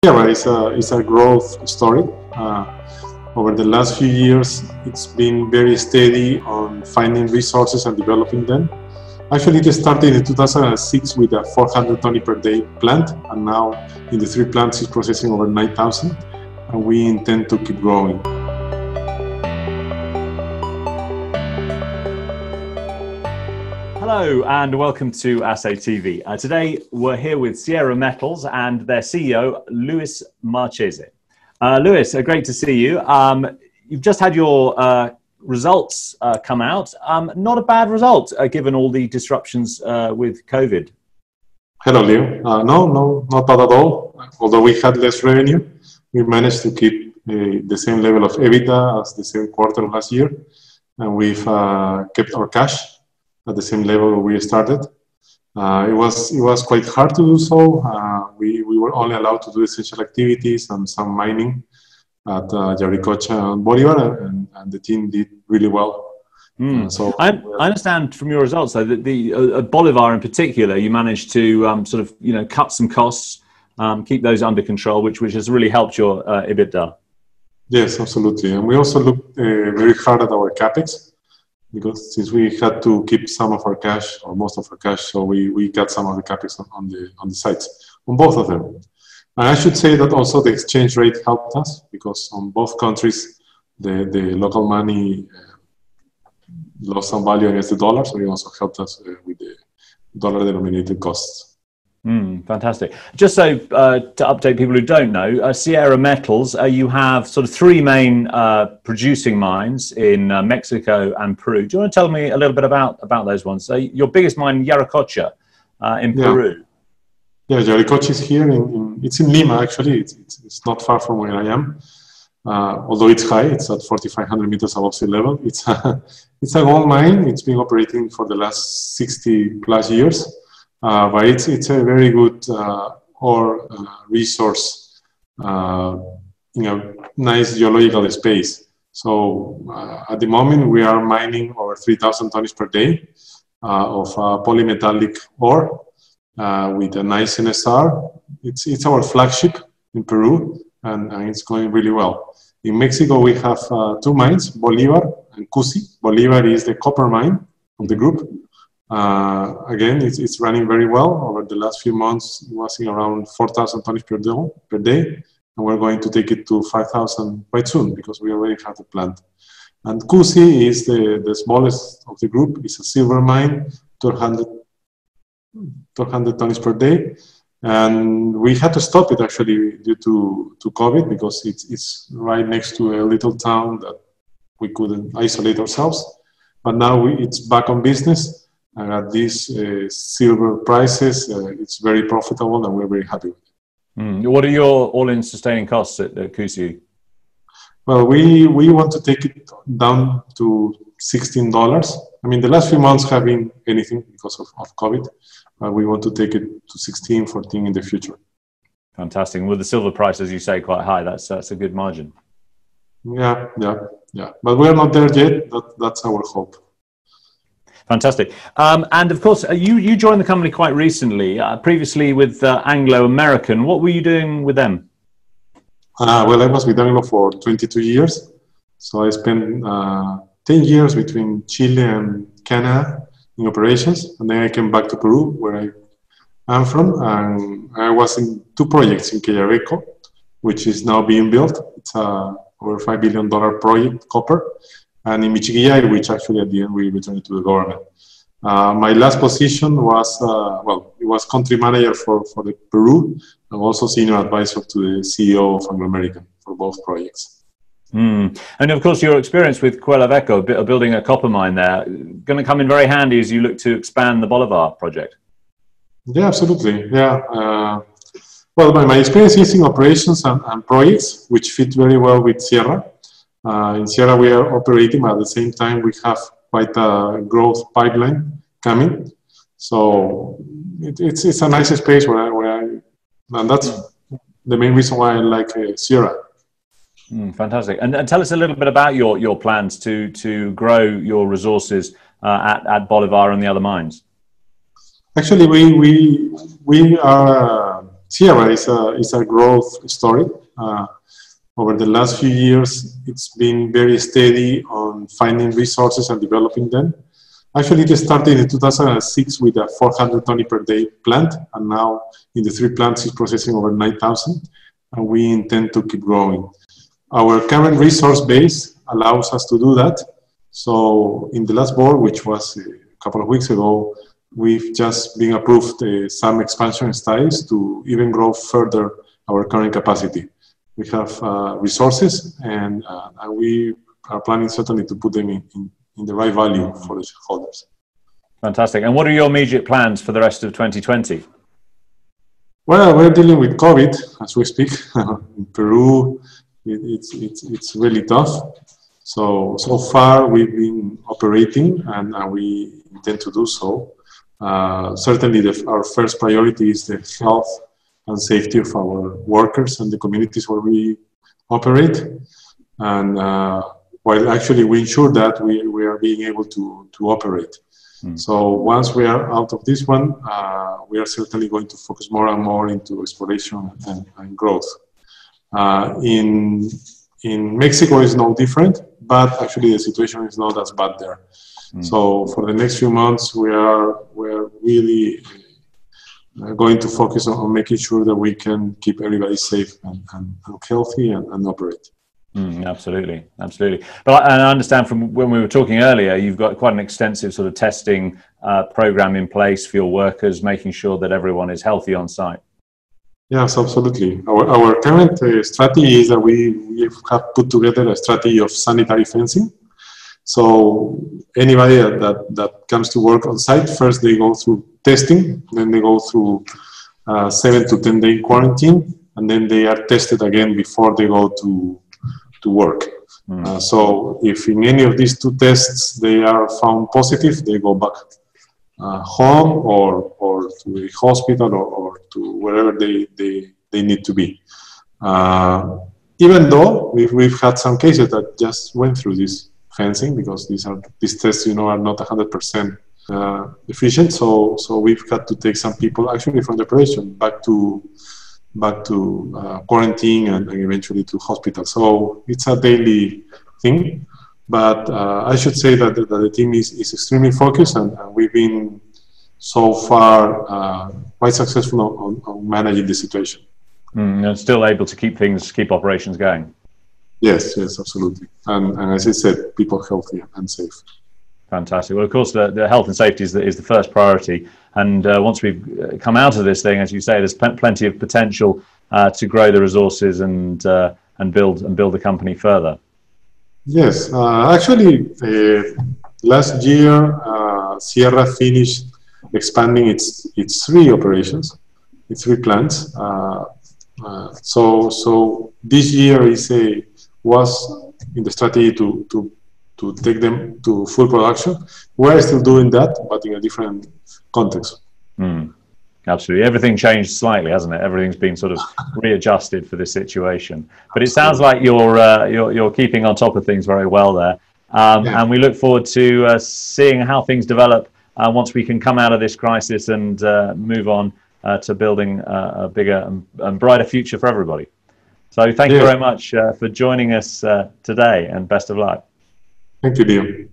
Yeah, but it's a growth story. Over the last few years, it's been very steady on finding resources and developing them. Actually, it started in 2006 with a 400 tonne per day plant, and now in the three plants it's processing over 9,000, and we intend to keep growing. Hello and welcome to Assay TV. Today we're here with Sierra Metals and their CEO, Luis Marchese. Luis, great to see you. You've just had your results come out. Not a bad result given all the disruptions with COVID. Hello, Leo. No, not bad at all. Although we had less revenue, we managed to keep the same level of EBITDA as the same quarter last year, and we've kept our cash at the same level we started. It was quite hard to do so. We were only allowed to do essential activities and some mining at Yauricocha and Bolivar, and the team did really well. So I understand from your results though that at Bolivar in particular, you managed to cut some costs, keep those under control, which has really helped your EBITDA. Yes, absolutely. And we also looked very hard at our capex, because since we had to keep some of our cash or most of our cash, so we got some of the capex on the sites, on both of them. And I should say that also the exchange rate helped us, because on both countries the local money lost some value against the dollar, so it also helped us with the dollar denominated costs. Fantastic. Just so to update people who don't know, Sierra Metals, you have sort of three main producing mines in Mexico and Peru. Do you want to tell me a little bit about those ones? So your biggest mine, Yauricocha, in Peru. Yeah, Yauricocha is here. It's in Lima, actually. It's not far from where I am. Although it's high, it's at 4,500 meters above sea level. It's a gold mine. It's been operating for the last 60 plus years. But it's a very good ore resource in a nice geological space. So at the moment we are mining over 3,000 tonnes per day of polymetallic ore with a nice NSR. It's our flagship in Peru, and it's going really well. In Mexico we have two mines, Bolivar and Cusi. Bolivar is the copper mine of the group. Again, it's running very well. Over the last few months, it was in around 4,000 tonnes per day, and we're going to take it to 5,000 quite soon, because we already have the plant. And Cusi is the smallest of the group. It's a silver mine, 200 tonnes per day, and we had to stop it actually due to COVID, because it's right next to a little town that we couldn't isolate ourselves. But now it's back on business. And at these silver prices, it's very profitable, and we're very happy with it. What are your all-in sustaining costs at Cusi? Well, we want to take it down to $16. I mean, the last few months have been anything because of COVID. We want to take it to 16, 14 in the future. Fantastic. And with the silver price, as you say, quite high, that's a good margin. Yeah. But we're not there yet. That's our hope. Fantastic. And of course, you joined the company quite recently, previously with Anglo American. What were you doing with them? Well, I was with Anglo for 22 years. So I spent 10 years between Chile and Canada in operations. And then I came back to Peru, where I am from. And I was in two projects in Quellaveco, which is now being built. It's a over $5 billion project, copper. And in Michiquillay, which actually at the end we returned it to the government. My last position was, it was country manager for the Peru, and also senior advisor to the CEO of Anglo American for both projects. And of course, your experience with Quellaveco, building a copper mine there, going to come in very handy as you look to expand the Bolivar project. Yeah, absolutely. Yeah. Well, my experience is in operations and projects, which fit very well with Sierra. In Sierra, we are operating, but at the same time, we have quite a growth pipeline coming. So it's a nice space and that's the main reason why I like Sierra. Fantastic. And tell us a little bit about your plans to grow your resources at Bolivar and the other mines. Actually, we are Sierra is a growth story. Over the last few years, it's been very steady on finding resources and developing them. Actually, it started in 2006 with a 400 tonne per day plant, and now in the 3 plants it's processing over 9,000, and we intend to keep growing. Our current resource base allows us to do that. So in the last board, which was a couple of weeks ago, we've just been approved some expansion studies to even grow further our current capacity. We have resources, and we are planning certainly to put them in the right value for the shareholders. Fantastic. And what are your immediate plans for the rest of 2020? Well, we're dealing with COVID as we speak. In Peru, it's really tough. So far we've been operating, and we intend to do so. Certainly our first priority is the health and safety of our workers and the communities where we operate. And while actually we ensure that we are being able to operate. So once we are out of this one, we are certainly going to focus more and more into exploration and growth. In Mexico is no different, but actually the situation is not as bad there. So for the next few months, we're really going to focus on making sure that we can keep everybody safe and healthy and operate. Absolutely, absolutely. But I understand from when we were talking earlier, you've got quite an extensive sort of testing program in place for your workers, making sure that everyone is healthy on site. Yes, absolutely. Our current strategy is that we have put together a strategy of sanitary fencing. So anybody that comes to work on site, first they go through testing, then they go through 7 to 10 day quarantine, and then they are tested again before they go to work. So if in any of these 2 tests they are found positive, they go back home or to a hospital or to wherever they need to be. Even though we've had some cases that just went through this fencing, because these tests, are not 100% efficient. So we've had to take some people actually from the operation back to quarantine and eventually to hospital. So it's a daily thing. But I should say that the team is extremely focused, and we've been so far quite successful on managing the situation. And still able to keep operations going. Yes, absolutely. And as I said, people healthy and safe. Fantastic. Well, of course, the health and safety is the first priority. And once we've come out of this thing, as you say, there's plenty of potential to grow the resources and build the company further. Yes, actually, last year, Sierra finished expanding its 3 operations, its 3 plants. So this year was in the strategy to take them to full production. We're still doing that, but in a different context. Absolutely. Everything changed slightly, hasn't it? Everything's been sort of readjusted for this situation. But it sounds like you're keeping on top of things very well there. And we look forward to seeing how things develop once we can come out of this crisis and move on to building a bigger and brighter future for everybody. So thank you very much for joining us today, and best of luck. Thank you, Liam.